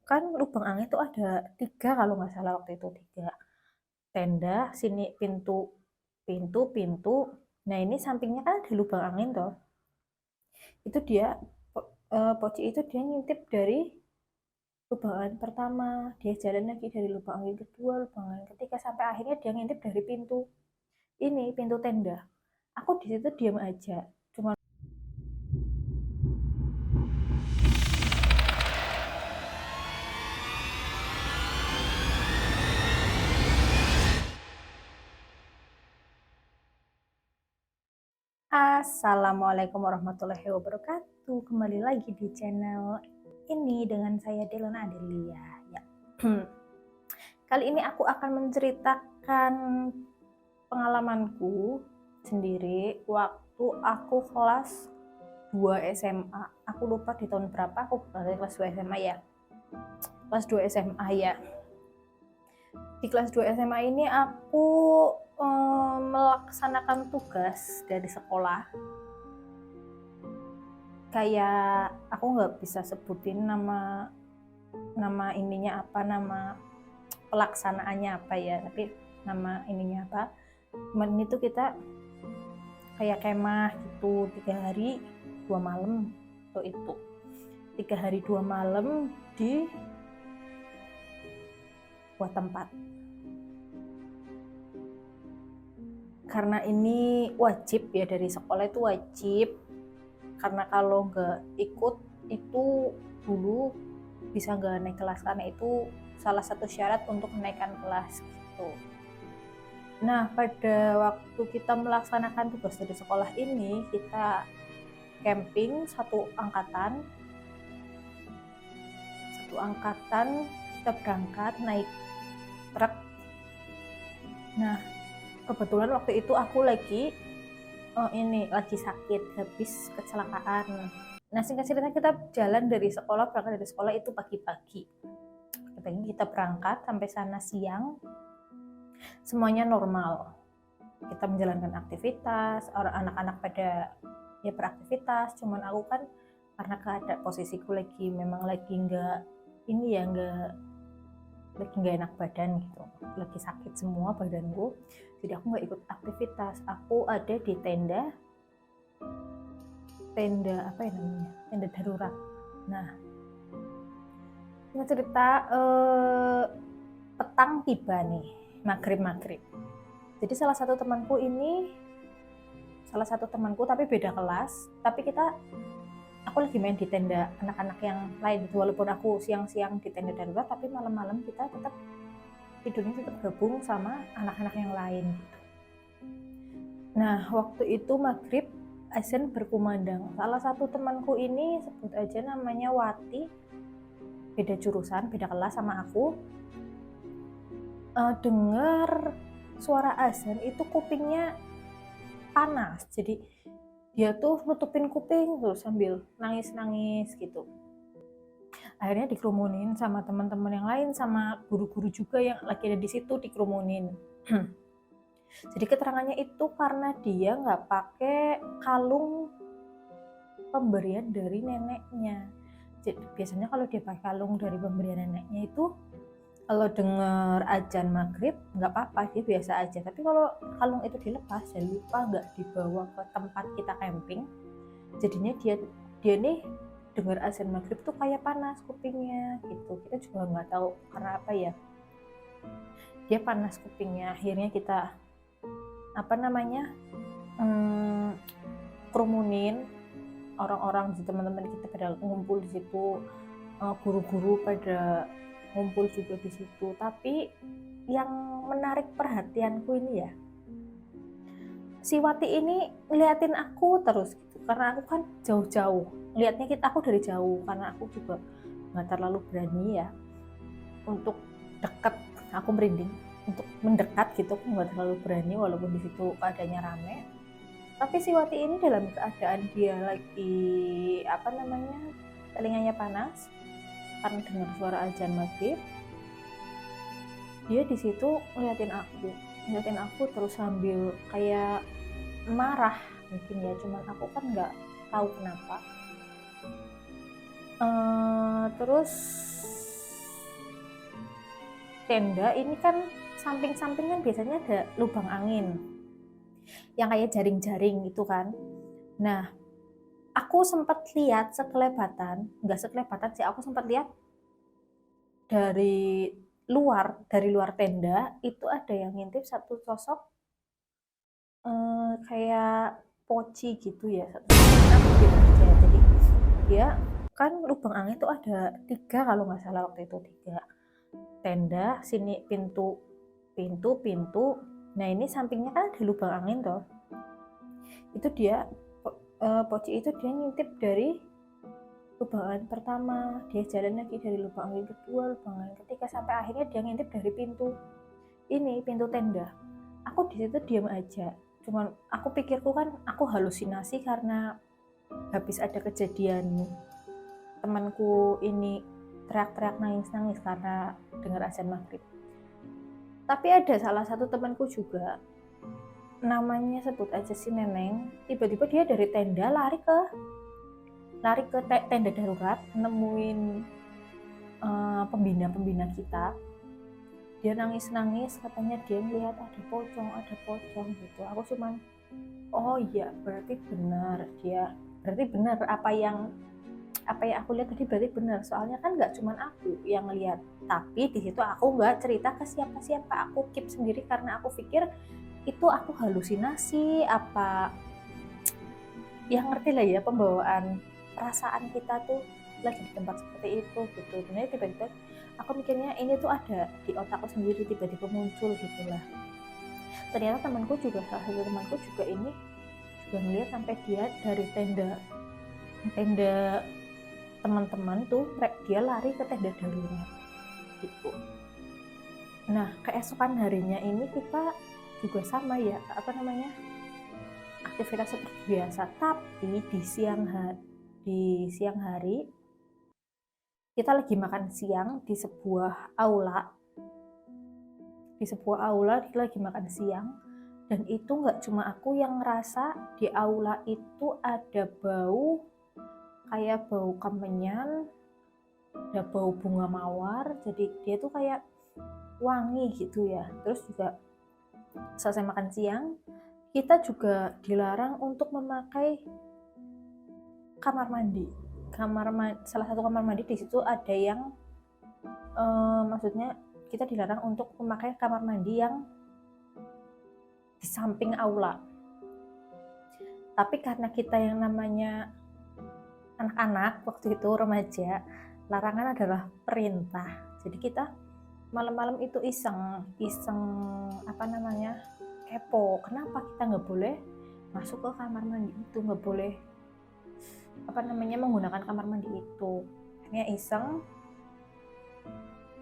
kan lubang angin itu ada 3 kalau nggak salah waktu itu, 3 tenda, sini pintu pintu pintu. Nah, ini sampingnya kan ada lubang angin toh. Itu dia Poci itu dia ngintip dari lubang angin pertama, dia jalan lagi dari lubang angin kedua, lubang angin ketiga, sampai akhirnya dia ngintip dari pintu tenda. Aku di situ diam aja, cuma Assalamualaikum warahmatullahi wabarakatuh. Kembali lagi di channel ini dengan saya Delona Adelia. Ya. Kali ini aku akan menceritakan pengalamanku sendiri waktu aku kelas 2 SMA. Aku lupa di tahun berapa aku berada kelas 2 SMA ya. Kelas 2 SMA ya. Di kelas 2 SMA ini aku melaksanakan tugas dari sekolah. Kayak aku nggak bisa sebutin nama ininya apa, nama pelaksanaannya apa ya, tapi nama ininya apa. Cuman itu kita kayak kemah gitu 3 hari 2 malam tuh itu 3 hari 2 malam di buat tempat. Karena ini wajib ya, dari sekolah itu wajib, karena kalau nggak ikut itu dulu bisa nggak naik kelas, karena itu salah satu syarat untuk menaikkan kelas gitu. Nah, pada waktu kita melaksanakan tugas dari sekolah ini, kita camping satu angkatan kita berangkat naik truk. Nah, kebetulan waktu itu aku lagi sakit habis kecelakaan. Nah, singkat cerita kita jalan dari sekolah, berangkat dari sekolah itu pagi-pagi. Kita berangkat sampai sana siang, semuanya normal. Kita menjalankan aktivitas, anak-anak pada ya beraktivitas, cuman aku kan karena keadaan posisiku memang lagi nggak enak badan gitu, lagi sakit semua badanku, jadi aku nggak ikut aktivitas. Aku ada di tenda apa ya namanya, tenda darurat. Nah, cerita petang tiba nih, maghrib. Jadi salah satu temanku tapi beda kelas, tapi aku lagi main di tenda anak-anak yang lain. Walaupun aku siang-siang di tenda darurat, tapi malam-malam kita tidurnya tetap gabung sama anak-anak yang lain. Nah, waktu itu maghrib, azan berkumandang. Salah satu temanku ini, sebut aja namanya Wati, beda jurusan, beda kelas sama aku, dengar suara azan itu kupingnya panas. Jadi dia tuh nutupin kuping tuh sambil nangis gitu. Akhirnya dikerumunin sama teman-teman yang lain, sama guru-guru juga yang lagi ada di situ, dikerumunin. Jadi keterangannya itu karena dia nggak pakai kalung pemberian dari neneknya. Jadi biasanya kalau dia pakai kalung dari pemberian neneknya itu, kalau dengar azan maghrib nggak apa-apa, dia biasa aja. Tapi kalau kalung itu dilepas, jangan lupa nggak dibawa ke tempat kita camping, jadinya dia nih dengar azan maghrib tuh kayak panas kupingnya gitu. Kita juga nggak tahu karena apa ya, dia panas kupingnya. Akhirnya kita kerumunin orang-orang di teman-teman kita pada ngumpul di situ, guru-guru pada ngumpul juga di situ. Tapi yang menarik perhatianku ini ya, si Wati ini ngeliatin aku terus gitu, karena aku kan jauh-jauh lihatnya, aku dari jauh, karena aku juga nggak terlalu berani ya untuk dekat. Aku merinding untuk mendekat gitu, aku nggak terlalu berani walaupun di situ keadaannya rame. Tapi si Wati ini dalam keadaan dia lagi telinganya panas karena dengar suara azan maghrib, dia di situ ngeliatin aku terus sambil kayak marah mungkin ya, cuman aku kan nggak tahu kenapa. Terus tenda ini kan samping-samping kan biasanya ada lubang angin yang kayak jaring-jaring itu kan. Nah, aku sempat lihat sekelebatan, nggak sekelebatan sih, aku sempat lihat dari luar tenda itu ada yang ngintip satu sosok, kayak poci gitu ya, satu sosok aktif aja. Jadi dia kan lubang angin itu ada 3 kalau nggak salah waktu itu, 3 tenda, sini pintu pintu pintu. Nah ini sampingnya kan ada lubang angin toh, itu dia poci itu dia ngintip dari lubang angin pertama, dia jalan lagi dari lubang angin kedua, lubang angin ketiga, sampai akhirnya dia ngintip dari pintu tenda. Aku di situ diam aja, cuman aku pikirku kan aku halusinasi karena habis ada kejadian temanku ini teriak-teriak nangis-nangis karena dengar azan maghrib. Tapi ada salah satu temanku juga, namanya sebut aja si Neneng, tiba-tiba dia dari tenda lari ke tenda darurat, nemuin pembina kita. Dia nangis-nangis, katanya dia melihat ada pocong gitu. Aku cuman, oh iya berarti benar apa yang aku lihat tadi, berarti benar. Soalnya kan nggak cuman aku yang lihat, tapi di situ aku nggak cerita ke siapa-siapa, aku keep sendiri karena aku pikir itu aku halusinasi apa, yang ngerti lah ya, pembawaan perasaan kita tuh lagi di tempat seperti itu gitu. Benar, tiba-tiba aku mikirnya ini tuh ada di otakku sendiri, tiba-tiba muncul gitulah. Ternyata salah satu temanku juga ini juga melihat sampai dia dari tenda teman-teman tuh dia lari ke tenda darurat gitu. Nah keesokan harinya ini kita juga sama ya, aktivitas seperti biasa, tapi di siang hari kita lagi makan siang di sebuah aula kita lagi makan siang, dan itu nggak cuma aku yang ngerasa, di aula itu ada bau kayak bau kemenyan, ada bau bunga mawar, jadi dia tuh kayak wangi gitu ya. Terus juga selesai makan siang kita juga dilarang untuk memakai kamar mandi. Salah satu kamar mandi di situ ada yang maksudnya kita dilarang untuk memakai kamar mandi yang di samping aula. Tapi karena kita yang namanya anak-anak waktu itu, remaja, larangan adalah perintah. Jadi kita malam-malam itu iseng kepo, kenapa kita nggak boleh masuk ke kamar mandi itu, nggak boleh menggunakan kamar mandi itu. Akhirnya iseng,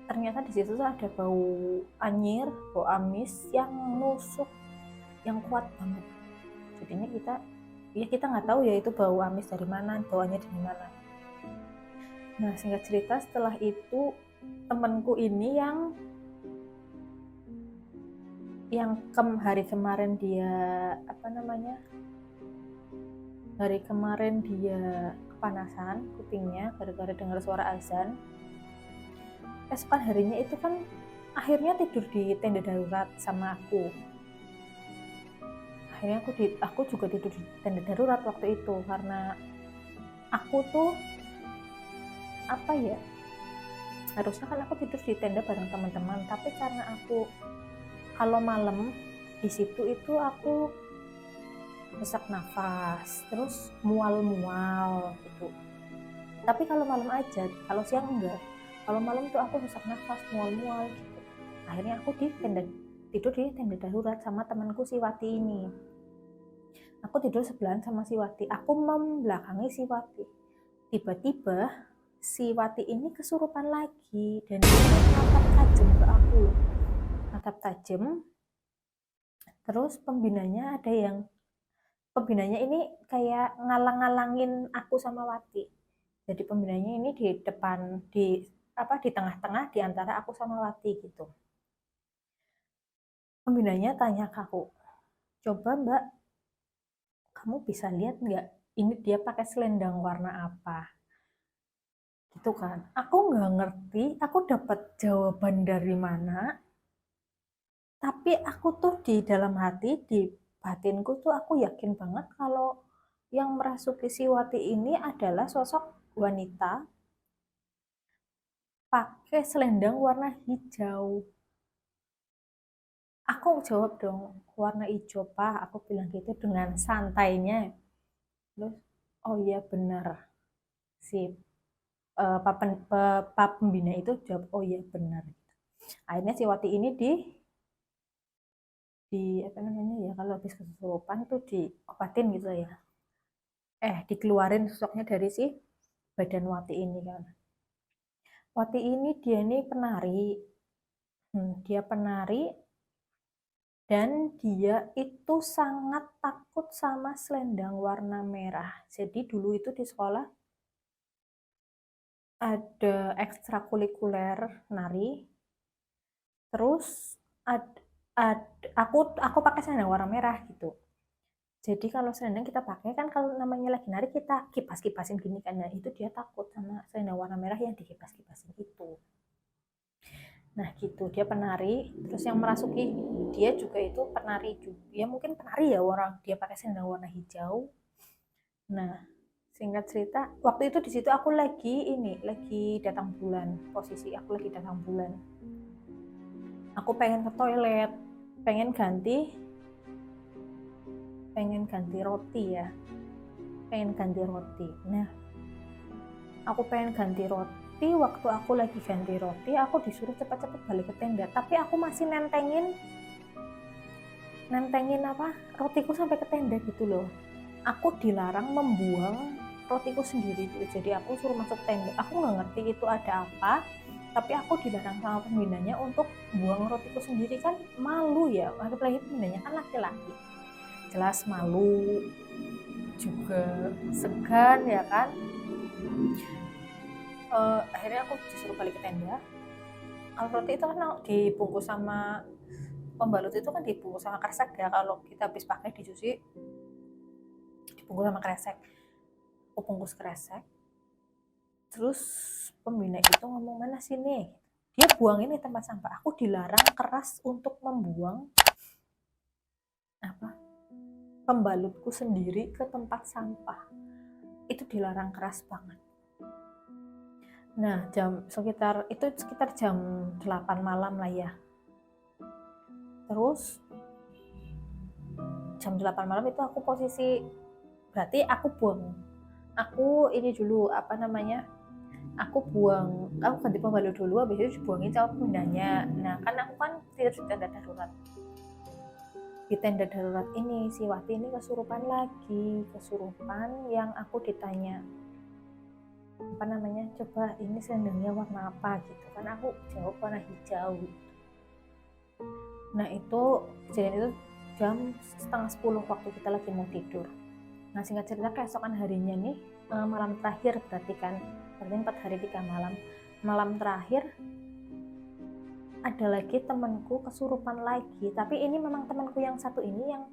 ternyata di situ tuh ada bau anyir, bau amis yang nusuk, yang kuat banget. Jadinya kita nggak tahu ya itu bau amis dari mana, bau anyir dari mana. Nah singkat cerita, setelah itu temanku ini hari kemarin dia kepanasan kupingnya gara-gara dengar suara azan. Esokan harinya itu kan akhirnya tidur di tenda darurat sama aku. Akhirnya aku juga tidur di tenda darurat waktu itu, karena aku tuh harusnya kan aku tidur di tenda bareng teman-teman, tapi karena aku kalau malam di situ itu aku sesak nafas, terus mual-mual gitu. Tapi kalau malam aja, kalau siang enggak. Kalau malam tuh aku sesak nafas, mual-mual gitu. Akhirnya aku tidur di tenda darurat sama temanku si Wati ini. Aku tidur sebelahan sama si Wati, aku membelakangi si Wati. Tiba-tiba si Wati ini kesurupan lagi, dan dia natap tajam ke aku. Natap tajam. Terus pembinanya ini kayak ngalang-ngalangin aku sama Wati. Jadi pembinanya ini di tengah-tengah di antara aku sama Wati gitu. Pembinanya tanya ke aku, coba Mbak, kamu bisa lihat nggak ini dia pakai selendang warna apa? gitu kan. Aku nggak ngerti, aku dapat jawaban dari mana, tapi aku tuh di dalam hati, di batinku tuh aku yakin banget kalau yang merasuki si Wati ini adalah sosok wanita pakai selendang warna hijau. Aku jawab dong, warna hijau pak, aku bilang gitu dengan santainya. Terus, oh iya benar, si Pak Pembina itu jawab, oh iya benar. Akhirnya si Wati ini di apa namanya ya, kalau habis kesurupan tuh diobatin gitu ya. Dikeluarin sosoknya dari si badan Wati ini kan. Wati ini dia ini penari. Dia penari dan dia itu sangat takut sama selendang warna merah. Jadi dulu itu di sekolah ada ekstrakurikuler nari. Terus ad, aku pakai selendang warna merah gitu. Jadi kalau selendang kita pakai kan kalau namanya lagi nari kita kipas-kipasin gini kan. Nah itu dia takut sama selendang warna merah yang dikipas-kipasin itu. Nah gitu, dia penari, terus yang merasuki dia juga itu penari juga. Ya mungkin penari ya, orang dia pakai selendang warna hijau. Nah, singkat cerita, waktu itu di situ aku lagi datang bulan. Posisi aku lagi datang bulan. Aku pengen ke toilet, pengen ganti roti ya. Pengen ganti roti. Nah, aku pengen ganti roti, waktu aku lagi ganti roti, aku disuruh cepat-cepat balik ke tenda, tapi aku masih nentengin apa rotiku sampai ke tenda gitu loh. Aku dilarang membuang rotiku sendiri gitu. Jadi aku suruh masuk tenda, aku nggak ngerti itu ada apa, tapi aku dilarang sama pembinanya untuk buang rotiku sendiri. Kan malu ya, apalagi pembinanya kan laki-laki, jelas malu juga, segan ya kan. Akhirnya aku disuruh balik ke tenda. Kalau roti itu kan dibungkus sama pembalut, itu kan dibungkus sama kresek ya, kalau kita habis pakai dicuci dibungkus sama kresek. Aku bungkus kresek, terus pembina itu ngomong, mana sini, dia buang ini tempat sampah. Aku dilarang keras untuk membuang pembalutku sendiri ke tempat sampah, itu dilarang keras banget. Nah sekitar jam 8 malam lah ya. Terus jam 8 malam itu aku posisi, berarti aku ganti pembalut dulu, habis itu dibuangin sama pembinanya. Nah kan aku kan tidur di tenda darurat. Di tenda darurat ini si Wati ini kesurupan yang aku ditanya coba ini selendangnya warna apa gitu kan, aku jawab warna hijau. Nah itu kejadian itu jam 9:30 waktu kita lagi mau tidur. Nah singkat cerita, keesokan harinya nih, malam terakhir berarti 4 hari 3 malam. Malam terakhir ada lagi temanku kesurupan lagi, tapi ini memang temanku yang satu ini yang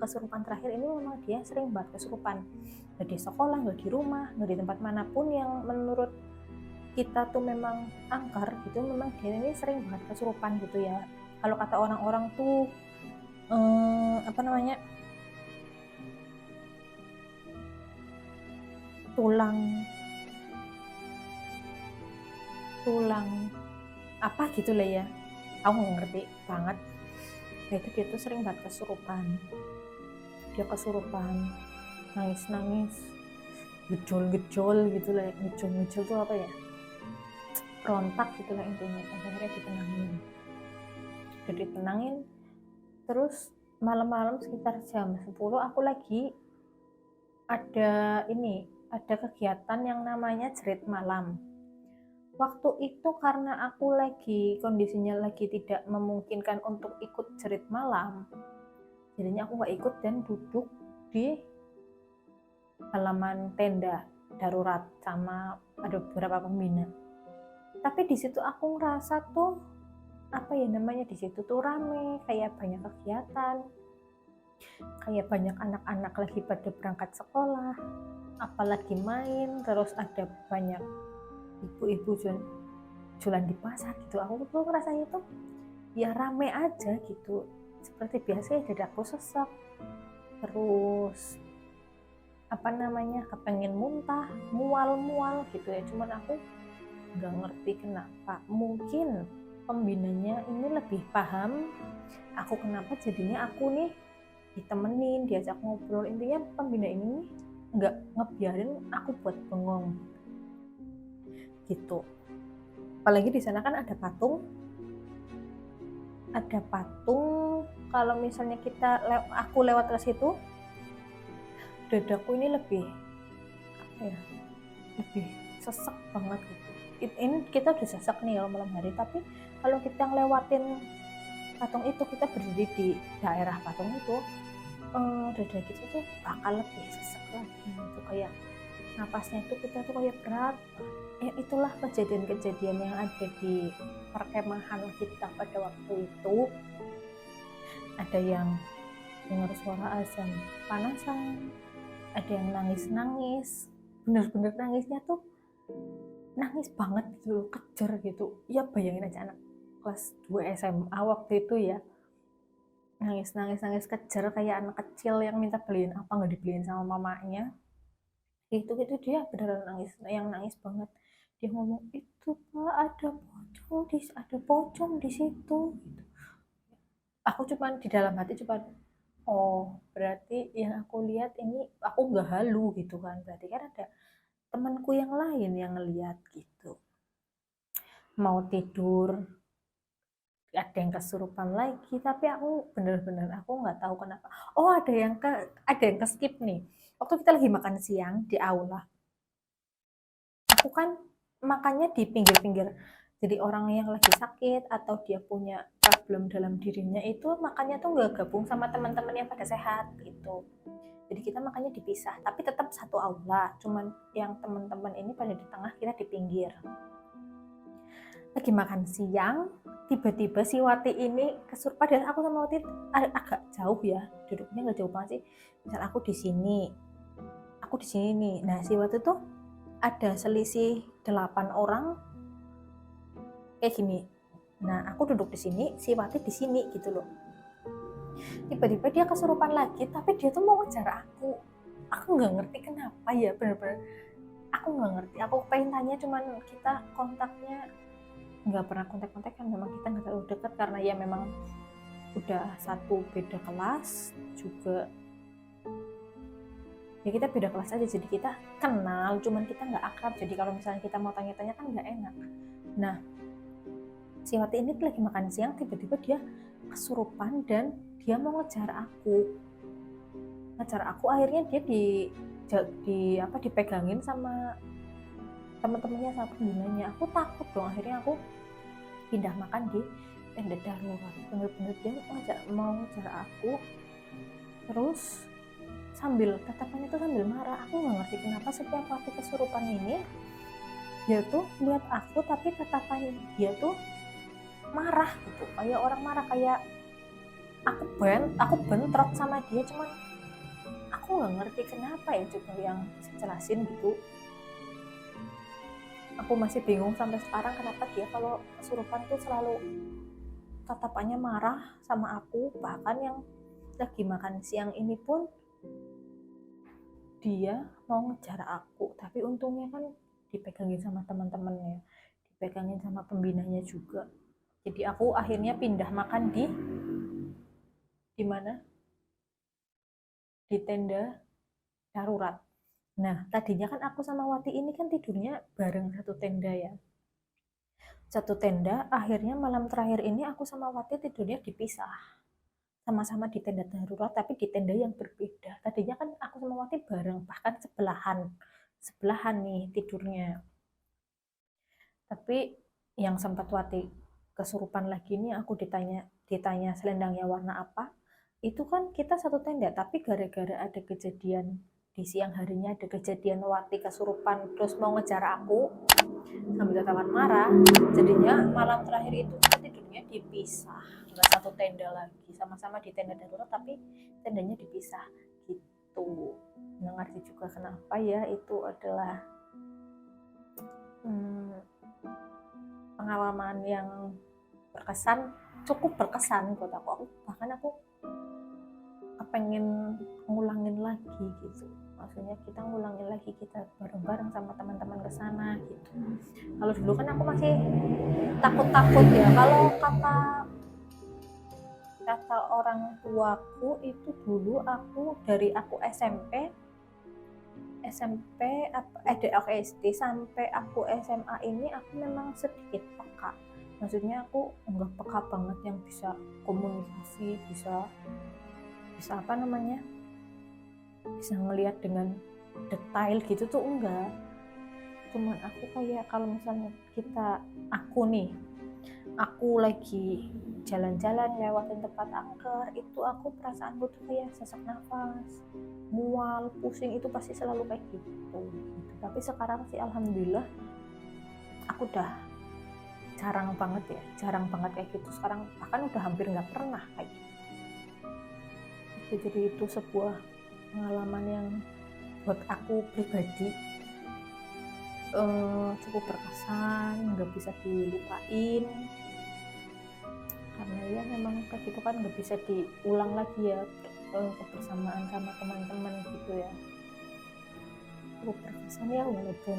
kesurupan terakhir ini memang dia sering banget kesurupan. Nggak di sekolah, nggak di rumah, nggak di tempat manapun yang menurut kita tuh memang angker gitu, memang dia ini sering banget kesurupan gitu ya. Kalau kata orang-orang tuh tulang apa gitu lah ya, aku nggak ngerti banget. Nah itu dia tuh sering banget kesurupan, nangis gejol gitu lah. Gejol tuh apa ya, rontak gitu lah intinya. Akhirnya ditenangin. Terus malam-malam sekitar jam 10 aku lagi ada kegiatan yang namanya jerit malam. Waktu itu karena aku kondisinya lagi tidak memungkinkan untuk ikut jerit malam, jadinya aku nggak ikut dan duduk di halaman tenda darurat sama ada beberapa pembina. Tapi di situ aku ngerasa tuh di situ tuh rame, kayak banyak kegiatan, kayak banyak anak-anak lagi pada berangkat sekolah, apalagi main, terus ada banyak ibu-ibu jualan di pasar gitu. Aku tuh ngerasanya tuh ya rame aja gitu, seperti biasa ya, dadaku sesek, terus apa namanya, kepengen muntah, mual-mual gitu ya. Cuman aku nggak ngerti kenapa, mungkin pembinanya ini lebih paham aku kenapa jadinya aku nih ditemenin, diajak ngobrol. Intinya pembina ini nih nggak ngebiarin aku buat bengong gitu. Apalagi di sana kan ada patung kalau misalnya aku lewat ke situ, dadaku ini lebih apa ya, lebih sesek banget gitu. Ini kita udah sesek nih kalau malam hari, tapi kalau kita ngelewatin patung itu, kita berdiri di daerah patung itu, dada kita tuh bakal lebih sesek lagi gitu, kayak napasnya itu kita tuh kayak berat. Ya itulah kejadian-kejadian yang ada di perkemahan kita pada waktu itu. Ada yang dengar suara azan panasan, ada yang nangis-nangis, bener-bener nangisnya tuh nangis banget gitu loh, kejer gitu ya. Bayangin aja anak kelas 2 SMA waktu itu ya, nangis kejer kayak anak kecil yang minta beliin apa nggak dibeliin sama mamanya. Itu dia beneran nangis, yang nangis banget. Dia ngomong, itu Pak, ada pocong di situ gitu. Aku cuman di dalam hati cuman, oh berarti yang aku lihat ini aku nggak halu gitu kan, berarti kan ada temanku yang lain yang ngeliat gitu. Mau tidur ada yang kesurupan lagi, tapi aku bener-bener aku nggak tahu kenapa. Oh ada yang ke skip nih. Waktu kita lagi makan siang di aula, aku kan makannya di pinggir-pinggir. Jadi orang yang lagi sakit atau dia punya problem dalam dirinya itu makannya tuh nggak gabung sama teman-teman yang pada sehat gitu. Jadi kita makannya dipisah, tapi tetap satu aula. Cuman yang teman-teman ini pada di tengah, kita di pinggir. Lagi makan siang, tiba-tiba si Wati ini kesurupan. Padahal aku sama Wati agak jauh ya, duduknya nggak jauh banget sih. Misal aku di sini nih. Nah si Wati tuh ada selisih 8 orang kayak gini. Nah aku duduk di sini, si Wati di sini gitu loh. Tiba-tiba dia kesurupan lagi, tapi dia tuh mau ngejar aku. Aku nggak ngerti kenapa ya, bener-bener aku nggak ngerti. Aku pengen tanya, cuman kita kontaknya nggak pernah kontak kan, memang kita nggak terlalu dekat karena ya memang udah satu beda kelas juga ya, kita beda kelas aja, jadi kita kenal cuman kita nggak akrab. Jadi kalau misalnya kita mau tanya-tanya kan nggak enak. Nah si Wati ini lagi makan siang, tiba-tiba dia kesurupan dan dia mau ngejar aku. Akhirnya dia dipegangin sama teman-temannya, sama pembinanya. Aku takut dong, akhirnya aku pindah makan di tenda darurat. Bener-bener dia mau ngejar aku, terus tatapannya tuh sambil marah. Aku nggak ngerti kenapa setiap waktu kesurupan ini dia tuh lihat aku, tapi tatapan dia tuh marah gitu, kayak orang marah, kayak aku bentrok sama dia. Cuman aku nggak ngerti kenapa ya, coba yang jelasin gitu. Aku masih bingung sampai sekarang kenapa dia kalau kesurupan tuh selalu tatapannya marah sama aku. Bahkan yang lagi makan siang ini pun dia mau ngejar aku, tapi untungnya kan dipegangin sama teman-temannya, dipegangin sama pembinanya juga. Jadi aku akhirnya pindah makan di mana, di tenda darurat. Nah tadinya kan aku sama Wati ini kan tidurnya bareng satu tenda ya, satu tenda. Akhirnya malam terakhir ini aku sama Wati tidurnya dipisah, sama-sama di tenda darurat tapi di tenda yang berbeda. Tadinya kan aku sama Wati bareng, bahkan sebelahan nih tidurnya. Tapi yang sempat Wati kesurupan lagi nih, aku ditanya selendangnya warna apa. Itu kan kita satu tenda, tapi gara-gara ada kejadian di siang harinya, ada kejadian Wati kesurupan terus mau ngejar aku sambil tatapan marah, jadinya malam terakhir itu kita tidurnya dipisah, nggak satu tenda lagi, sama-sama di tenda darurat tapi tendanya dipisah gitu. Nggak ngerti juga kenapa ya, itu adalah pengalaman yang cukup berkesan buat aku. Bahkan aku pengen ngulangin lagi gitu, maksudnya kita ngulangin lagi, kita bareng-bareng sama teman-teman ke sana gitu. Kalau dulu kan aku masih takut-takut ya, kalau kata orang tuaku itu dulu dari aku SMP SD sampai aku SMA ini aku memang sedikit peka. Maksudnya aku enggak peka banget yang bisa komunikasi, bisa apa namanya, bisa ngelihat dengan detail gitu tuh enggak. Cuman aku kayak kalau misalnya aku lagi jalan-jalan lewatin tempat angker, itu aku perasaanku tuh kayak sesak nafas, mual, pusing, itu pasti selalu kayak gitu. Tapi sekarang sih alhamdulillah aku udah jarang banget kayak gitu. Sekarang bahkan udah hampir nggak pernah kayak gitu. Jadi itu sebuah pengalaman yang buat aku pribadi cukup berkesan, nggak bisa dilupain, karena ya memang kayak gitu kan nggak bisa diulang lagi ya, kebersamaan sama teman-teman gitu ya. Cukup berkesan ya, walaupun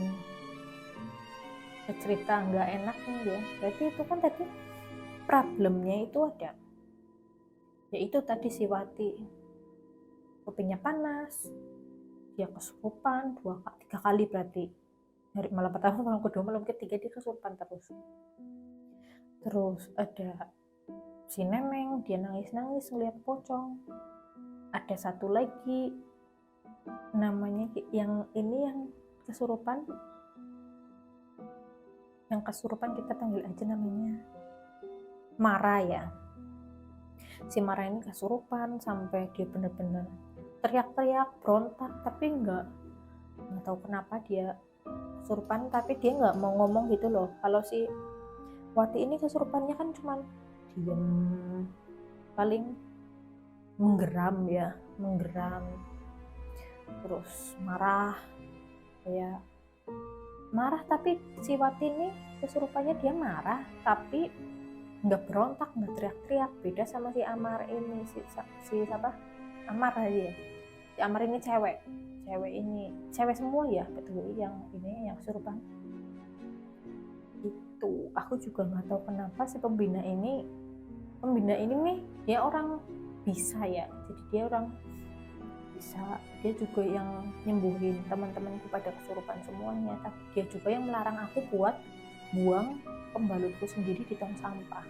cerita nggak enak nih ya. Berarti itu kan tadi problemnya itu ada, yaitu tadi si Wati kupingnya panas, dia kesurupan 3 kali, berarti dari malam pertama, malam kedua, malam ketiga dia kesurupan terus ada si Neneng, dia nangis-nangis ngeliat pocong. Ada satu lagi namanya yang kesurupan kita panggil aja namanya Mara ya. Si Mara ini kesurupan sampai dia benar-benar teriak-teriak, berontak, tapi nggak tahu kenapa dia kesurupan, tapi dia nggak mau ngomong gitu loh. Kalau si Wati ini kesurupannya kan cuman diem, paling menggeram, terus marah, tapi si Wati ini kesurupannya dia marah tapi nggak berontak, nggak teriak-teriak. Beda sama si Amar ini, si siapa, Amar aja ya. Si Amar ini cewek semua ya, betul, yang ini yang kesurupan itu. Aku juga nggak tahu kenapa si pembina ini nih, dia orang bisa ya, jadi dia orang bisa, dia juga yang nyembuhin teman-temanku pada kesurupan semuanya, tapi dia juga yang melarang aku buat buang pembalutku sendiri di tong sampah.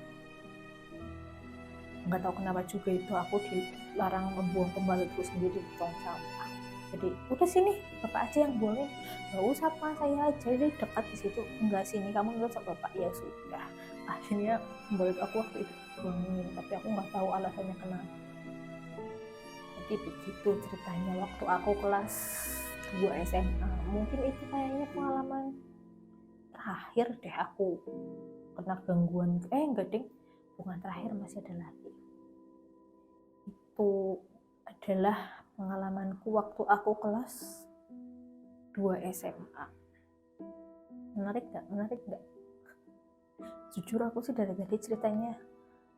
Nggak tahu kenapa juga itu aku dilarang membuang pembalutku sendiri di tong sampah. Jadi udah sini bapak aja yang buangin, nggak usah pak, saya aja, jadi dekat di situ. Enggak, sini kamu nggak usah bapak. Ya sudah, akhirnya pembalut aku waktu itu buangin, tapi aku nggak tahu alasannya kenapa. Jadi begitu ceritanya waktu aku kelas 2 SMA. Mungkin itu kayaknya pengalaman terakhir deh aku kena gangguan. Enggak ding, bukan terakhir, masih ada lagi. Itu adalah pengalamanku waktu aku kelas 2 SMA. Menarik gak? Jujur aku sih dari tadi ceritanya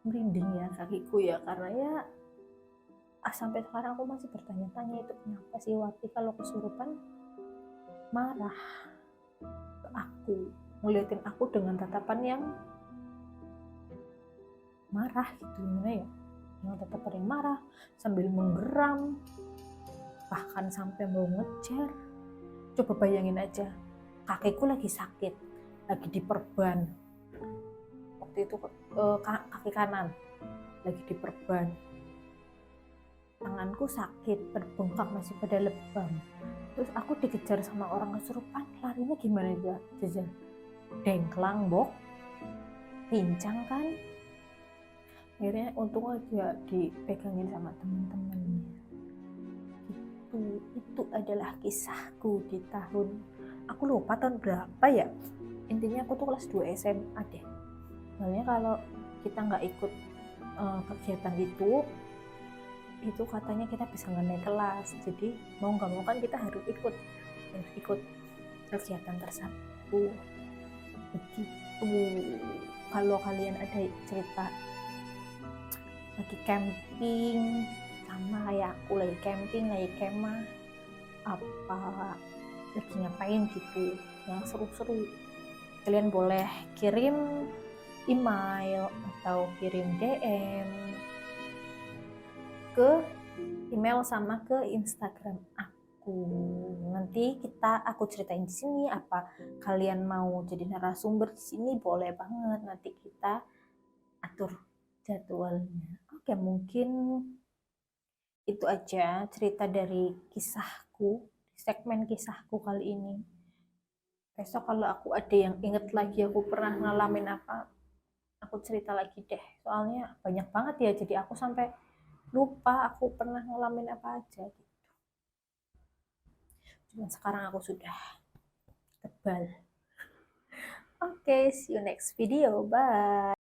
merinding ya kakiku ya, karena ya sampai sekarang aku masih bertanya-tanya itu kenapa sih Wati kalau kesurupan marah ke aku, ngeliatin aku dengan tatapan yang marah gitu, gimana ya, dengan tatapan yang marah sambil menggeram, bahkan sampai mau ngejar. Coba bayangin aja, kakiku lagi sakit, lagi diperban waktu itu, kaki kanan lagi diperban, tanganku sakit, berbengkak, masih pada lebam. Terus aku dikejar sama orang kesurupan, larinya gimana ya jajan, dengklang bok, pincang kan. Akhirnya untung aja dipegangin sama teman-temannya. Itu adalah kisahku di tahun, aku lupa tahun berapa ya, intinya aku tuh kelas 2 SMA deh. Soalnya kalau kita nggak ikut kegiatan itu katanya kita bisa nggak naik kelas, jadi mau nggak mau kan kita harus ikut kegiatan tersebut. begitu. Kalau kalian ada cerita lagi camping sama kayak aku, lagi camping, lagi kemah, apa lagi ngapain gitu yang seru-seru, kalian boleh kirim email atau kirim DM ke email sama ke Instagram aku. Nanti aku ceritain di sini, apa kalian mau jadi narasumber di sini, boleh banget, nanti kita atur jadwalnya. Oke, mungkin itu aja cerita dari kisahku, segmen kisahku kali ini. Besok kalau aku ada yang inget lagi aku pernah ngalamin apa, aku cerita lagi deh. Soalnya banyak banget ya, jadi aku sampai lupa aku pernah ngalamin apa aja gitu. Cuman sekarang aku sudah tebal. Oke, see you next video. Bye.